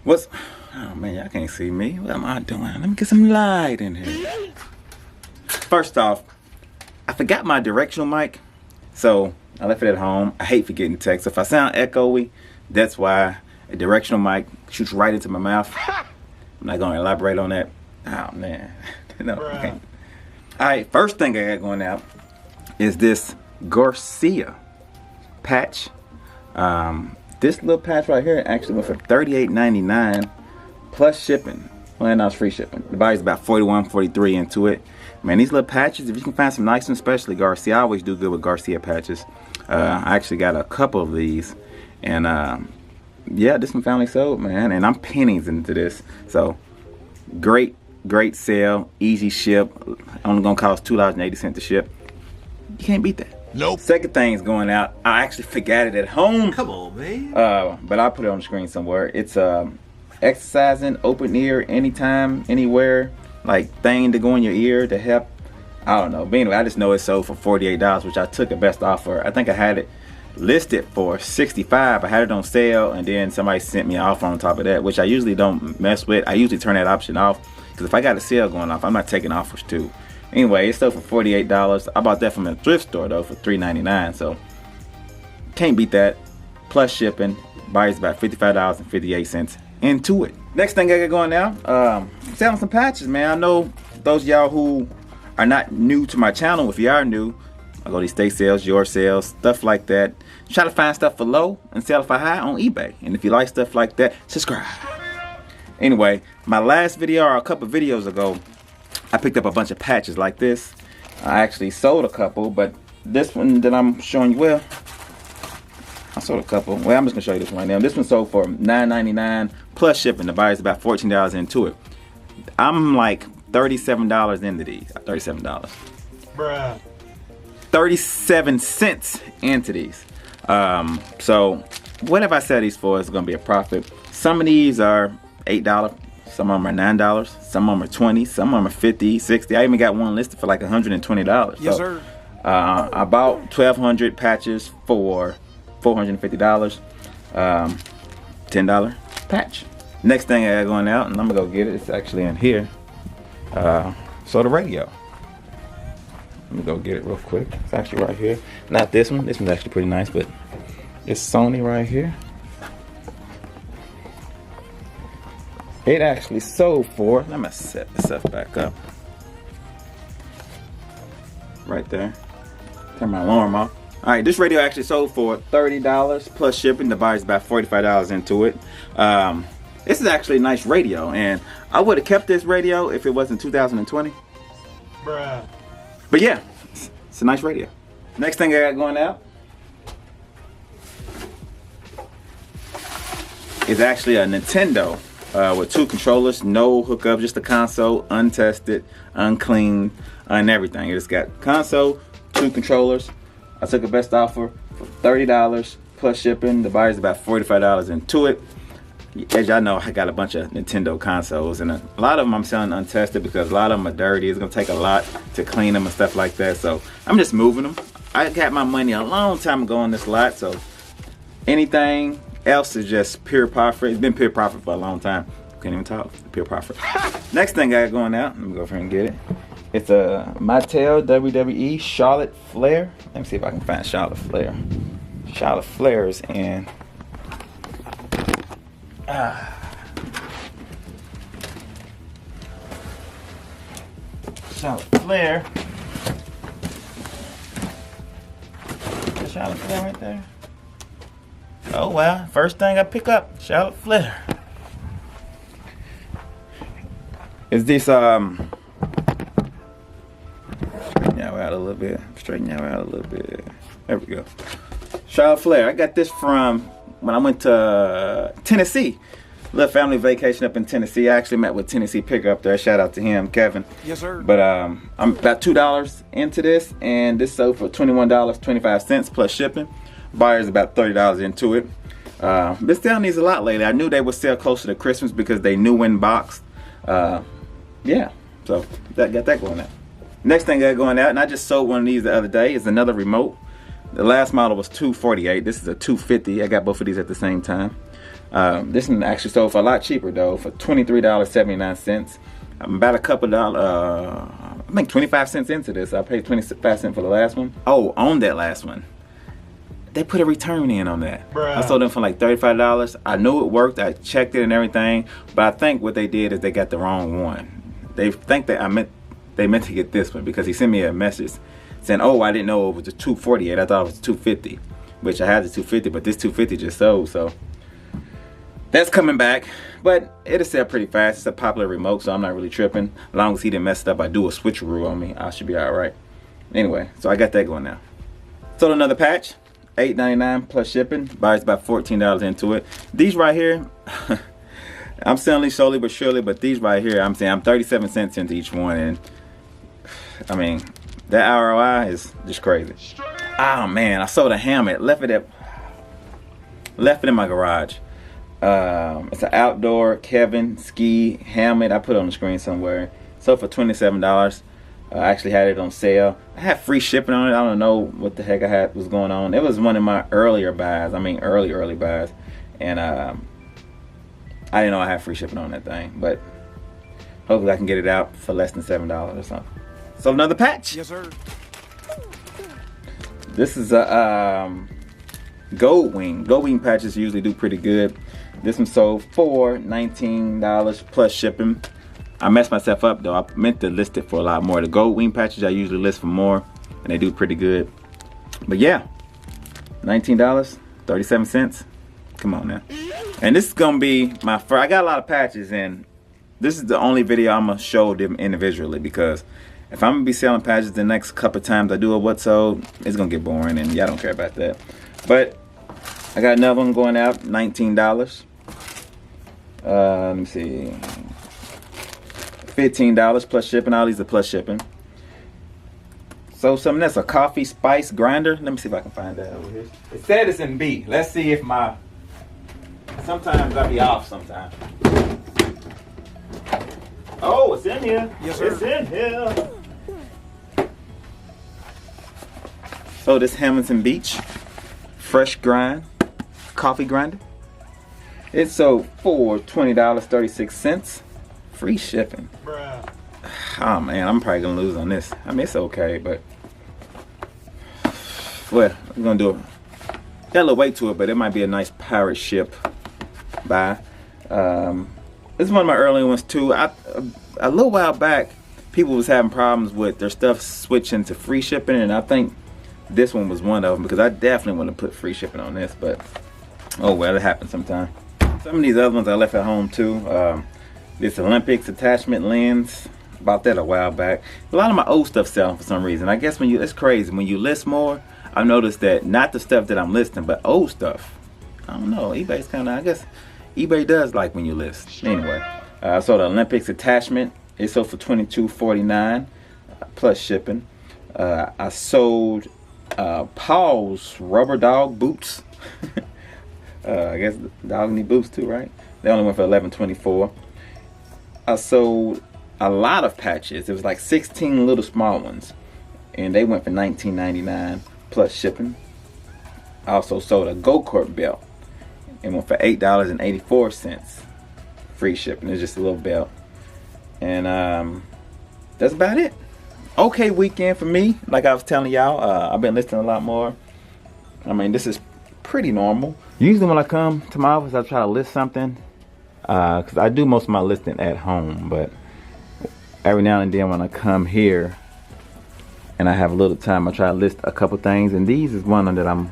What's, oh man, y'all can't see me. What am I doing? Let me get some light in here. First off, I forgot my directional mic, so I left it at home. I hate forgetting text. If I sound echoey, that's why. A directional mic shoots right into my mouth. I'm not gonna elaborate on that. Oh man, no. Okay. All right, first thing I got going out is this Garcia Patch. This little patch right here actually went for $38.99 plus shipping. Well, that was free shipping. The body's about $41, $43 into it. Man, these little patches, if you can find some nice ones, especially Garcia, I always do good with Garcia patches. I actually got a couple of these, and yeah, this one finally sold, man, and I'm pennies into this. So great sale, easy ship. Only gonna cost $2.80 to ship. You can't beat that. Nope. Second thing's going out. I actually forgot it at home. Come on, man. But I'll put it on the screen somewhere. It's exercising, open ear, anytime, anywhere, like thing to go in your ear to help. I don't know. But anyway, I just know it sold for $48, which I took a best offer. I think I had it listed for $65. I had it on sale, and then somebody sent me an offer on top of that, which I usually don't mess with. I usually turn that option off, because if I got a sale going off, I'm not taking offers too. Anyway, it's sold for $48. I bought that from a thrift store though for $3.99, so can't beat that. Plus shipping. Buys about $55.58 into it. Next thing I got going now, selling some patches, man. I know those of y'all who are not new to my channel. If you are new, I go to estate sales, your sales, stuff like that. Try to find stuff for low and sell it for high on eBay. And if you like stuff like that, subscribe. Anyway, my last video, or a couple videos ago, I picked up a bunch of patches like this. I actually sold a couple, but this one that I'm showing you, well, I sold a couple. Well, I'm just gonna show you this one right now. This one sold for $9.99 plus shipping. The buyer's about $14 into it. I'm like $37 into these. $37. Bruh. 37 cents into these. So whatever I sell these for is gonna be a profit. Some of these are $8, some of them are $9, some of them are $20, some of them are $50, $60. I even got one listed for like $120. Yes, so, sir. I bought 1,200 patches for $450. $10 patch. Next thing I got going out, and I'm gonna go get it. It's actually in here. So the radio. Let me go get it real quick. It's actually right here. Not this one. This one's actually pretty nice, but it's Sony right here. It actually sold for, let me set this stuff back up. Right there. Turn my alarm off. Alright, this radio actually sold for $30 plus shipping. The buyer's about $45 into it. This is actually a nice radio, and I would have kept this radio if it wasn't 2020. Bruh. But yeah, it's a nice radio. Next thing I got going out is actually a Nintendo with 2 controllers, no hookup, just a console, untested, unclean, and everything. It's got console, 2 controllers. I took a best offer for $30 plus shipping. The buyer's about $45 into it. As y'all know, I got a bunch of Nintendo consoles, and a lot of them I'm selling untested because a lot of them are dirty. It's gonna take a lot to clean them and stuff like that. So I'm just moving them. I got my money a long time ago on this lot, so anything else is just pure profit. It's been pure profit for a long time. Can't even talk. Pure profit. Next thing I got going out, let me go over here and get it. It's a Mattel WWE Charlotte Flair. Let me see if I can find Charlotte Flair. Charlotte Flair's in. Charlotte Flair. Is Charlotte Flair right there? Oh well, first thing I pick up, Charlotte Flair. Is this straighten y'all out a little bit. Straighten y'all out a little bit. There we go. Charlotte Flair. I got this from when I went to Tennessee. Little family vacation up in Tennessee. I actually met with Tennessee Picker up there. Shout out to him, Kevin. Yes, sir. But I'm about $2 into this, and this sold for $21.25 plus shipping. Buyer's about $30 into it. This sale needs a lot lately. I knew they would sell closer to Christmas because they new in box. Yeah, so got that going out. Next thing I got going out, and I just sold one of these the other day, is another remote. The last model was $248. This is a $250. I got both of these at the same time. This one actually sold for a lot cheaper though, for $23.79. I'm about a couple dollars, I think 25 cents into this. I paid 25 cents for the last one. Oh, on that last one, they put a return in on that. Bruh. I sold them for like $35. I knew it worked. I checked it and everything, but I think what they did is they got the wrong one. They think that they meant to get this one because he sent me a message saying, "Oh, I didn't know it was a 248. I thought it was 250," which I had the 250, but this 250 just sold, so that's coming back. But it'll sell pretty fast. It's a popular remote, so I'm not really tripping. As long as he didn't mess it up, I do a switcheroo on me, I should be all right. Anyway, so I got that going now. Sold another patch, $8.99 plus shipping. Buys about $14 into it. These right here, I'm selling these slowly but surely, but these right here, I'm saying I'm 37 cents into each one, and I mean, that ROI is just crazy. Oh man, I sold a helmet, left it in my garage. It's an outdoor Kevin ski helmet. I put it on the screen somewhere. Sold for $27. I actually had it on sale. I had free shipping on it. I don't know what the heck was going on. It was one of my earlier buys. I mean, early buys, and I didn't know I had free shipping on that thing. But hopefully, I can get it out for less than $7 or something. So another patch. Yes, sir. This is a gold wing. Gold wing patches usually do pretty good. This one sold for $19 plus shipping. I messed myself up though. I meant to list it for a lot more. The gold wing patches I usually list for more, and they do pretty good. But yeah, $19, 37 cents. Come on now. And this is gonna be my first. I got a lot of patches, and this is the only video I'm gonna show them individually, because if I'm gonna be selling patches the next couple times I do a what sold, it's gonna get boring, and y'all don't care about that. But I got another one going out, $19. Let me see, $15 plus shipping. All these are plus shipping. So something that's a coffee spice grinder. Let me see if I can find that over here. It said it's in B. Let's see if sometimes I be off sometimes. Oh, it's in here. Yes, sir. It's in here. So this Hamilton Beach fresh grind coffee grinder. It sold for $20.36. Free shipping. Bruh. Oh man, I'm probably gonna lose on this. I mean, it's okay, but well, I'm gonna do it. Got a little weight to it, but it might be a nice pirate ship buy. This is one of my early ones too. A little while back, people was having problems with their stuff switching to free shipping, and I think this one was one of them, because I definitely want to put free shipping on this, but oh well, it happens sometime. Some of these other ones I left at home too. This Olympics attachment lens, bought that a while back. A lot of my old stuff selling for some reason. I guess it's crazy, when you list more, I've noticed that not the stuff that I'm listing, but old stuff. I don't know, eBay's kind of, I guess eBay does like when you list. Anyway, I sold the Olympics attachment. It sold for $22.49 plus shipping. I sold Paul's rubber dog boots. I guess dog need boots too, right? They only went for $11.24. I sold a lot of patches. It was like 16 little small ones, and they went for $19.99 plus shipping. I also sold a go-kart belt. It went for $8.84. Free shipping. It's just a little belt. And that's about it. Okay weekend for me. Like I was telling y'all, I've been listing a lot more. I mean, this is pretty normal. Usually when I come to my office, I try to list something, because I do most of my listing at home, but every now and then when I come here and I have a little time, I try to list a couple things, and these is one that I'm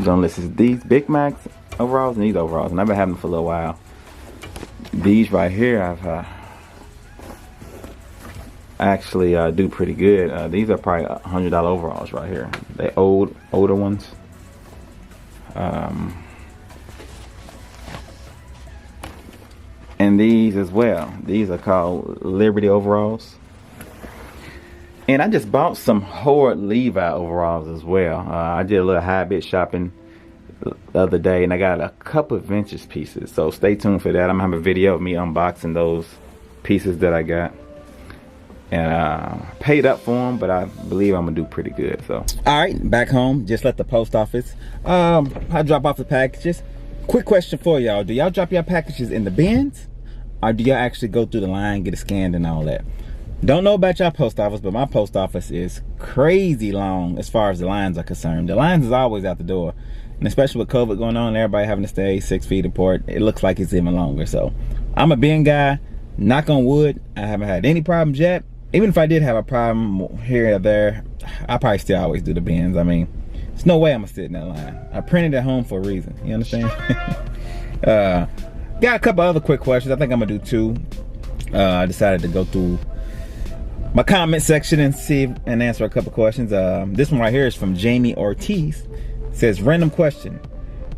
gonna list. Is these Big Macs overalls and these overalls, and I've been having them for a little while. These right here, I've actually do pretty good. These are probably $100 overalls right here. They older ones. And these as well. These are called Liberty overalls. And I just bought some Horde Levi overalls as well. I did a little high bit shopping the other day, and I got a couple of vintage pieces. So stay tuned for that. I'm gonna have a video of me unboxing those pieces that I got. And paid up for them, but I believe I'm gonna do pretty good. So all right, back home, just left the post office. I drop off the packages. Quick question for y'all. Do y'all drop your packages in the bins? Or do y'all actually go through the line, get it scanned and all that? Don't know about y'all post office, but my post office is crazy long as far as the lines are concerned. The lines is always out the door. And especially with COVID going on, everybody having to stay 6 feet apart, it looks like it's even longer. So I'm a bin guy. Knock on wood, I haven't had any problems yet. Even if I did have a problem here or there, I probably still always do the bins. I mean, there's no way I'm gonna sit in that line. I printed at home for a reason. You understand? Got a couple other quick questions. I think I'm gonna do 2. I decided to go through my comment section and see and answer a couple questions. This one right here is from Jamie Ortiz. It says, random question.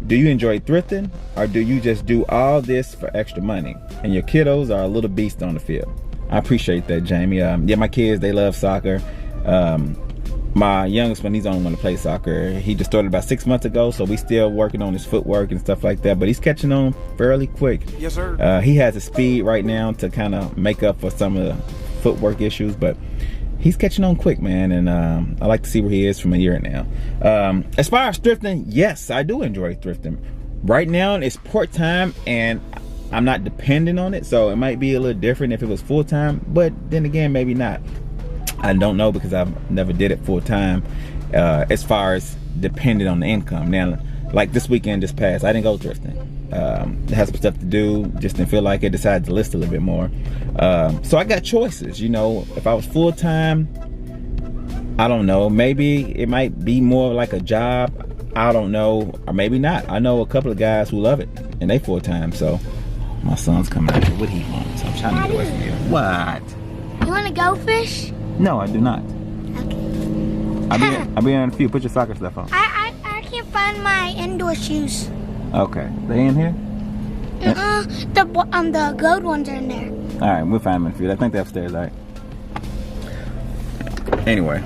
Do you enjoy thrifting, or do you just do all this for extra money and your kiddos are a little beast on the field? I appreciate that, Jamie. Yeah, my kids, they love soccer. My youngest one, he's the only one to play soccer. He just started about 6 months ago, so we still working on his footwork and stuff like that, but he's catching on fairly quick. Yes, sir. He has the speed right now to kind of make up for some of the footwork issues, but he's catching on quick, man, and I like to see where he is from a year now. As far as thrifting, yes, I do enjoy thrifting. Right now, it's part-time, and I'm not dependent on it, so it might be a little different if it was full-time, but then again, maybe not. I don't know, because I've never did it full-time as far as dependent on the income. Now, like this weekend just passed, I didn't go thrifting. Had some stuff to do, just didn't feel like it, decided to list a little bit more. So I got choices, you know. If I was full-time, I don't know, maybe it might be more like a job, I don't know, or maybe not. I know a couple of guys who love it and they full-time. So my son's coming out here. What he wants? I'm trying to get away from you. What? You want to go fish? No, I do not. Okay. I'll be in a few. Put your soccer stuff on. I can't find my indoor shoes. Okay, they in here? The gold ones are in there. All right, we'll find them in a few. I think they're upstairs. All right. Anyway,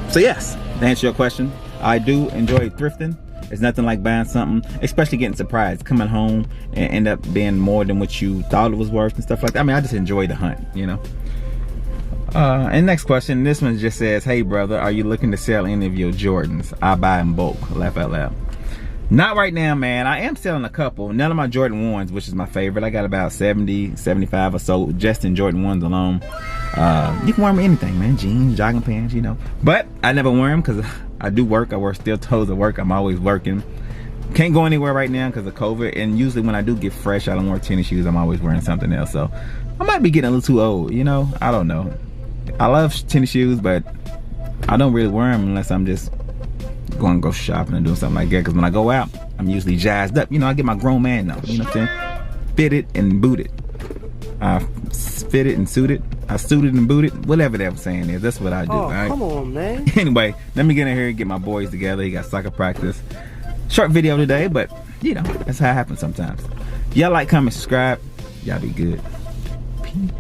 so yes, to answer your question, I do enjoy thrifting. It's nothing like buying something, especially getting surprised, coming home and end up being more than what you thought it was worth and stuff like that. I mean, I just enjoy the hunt, you know. And next question, this one just says, hey brother, are you looking to sell any of your Jordans? I buy in bulk. Laugh out loud. Not right now, man. I am selling a couple. None of my Jordan 1s, which is my favorite. I got about 70, 75 or so just in Jordan 1s alone. You can wear them anything, man. Jeans, jogging pants, you know. But I never wear them because I do work. I work still toes at work. I'm always working. Can't go anywhere right now because of COVID. And usually when I do get fresh, I don't wear tennis shoes. I'm always wearing something else. So I might be getting a little too old, you know. I don't know. I love tennis shoes, but I don't really wear them unless I'm just going to go shopping and doing something like that. Because when I go out, I'm usually jazzed up. You know, I get my grown man number. You know what I'm saying? Fitted and booted. I fitted and suited. I suited and booted. Whatever that saying is, that's what I do. Oh, right? come on, man. Anyway, let me get in here and get my boys together. He got soccer practice. Short video today, but you know, that's how it happens sometimes. Y'all like, comment, subscribe. Y'all be good. Peace.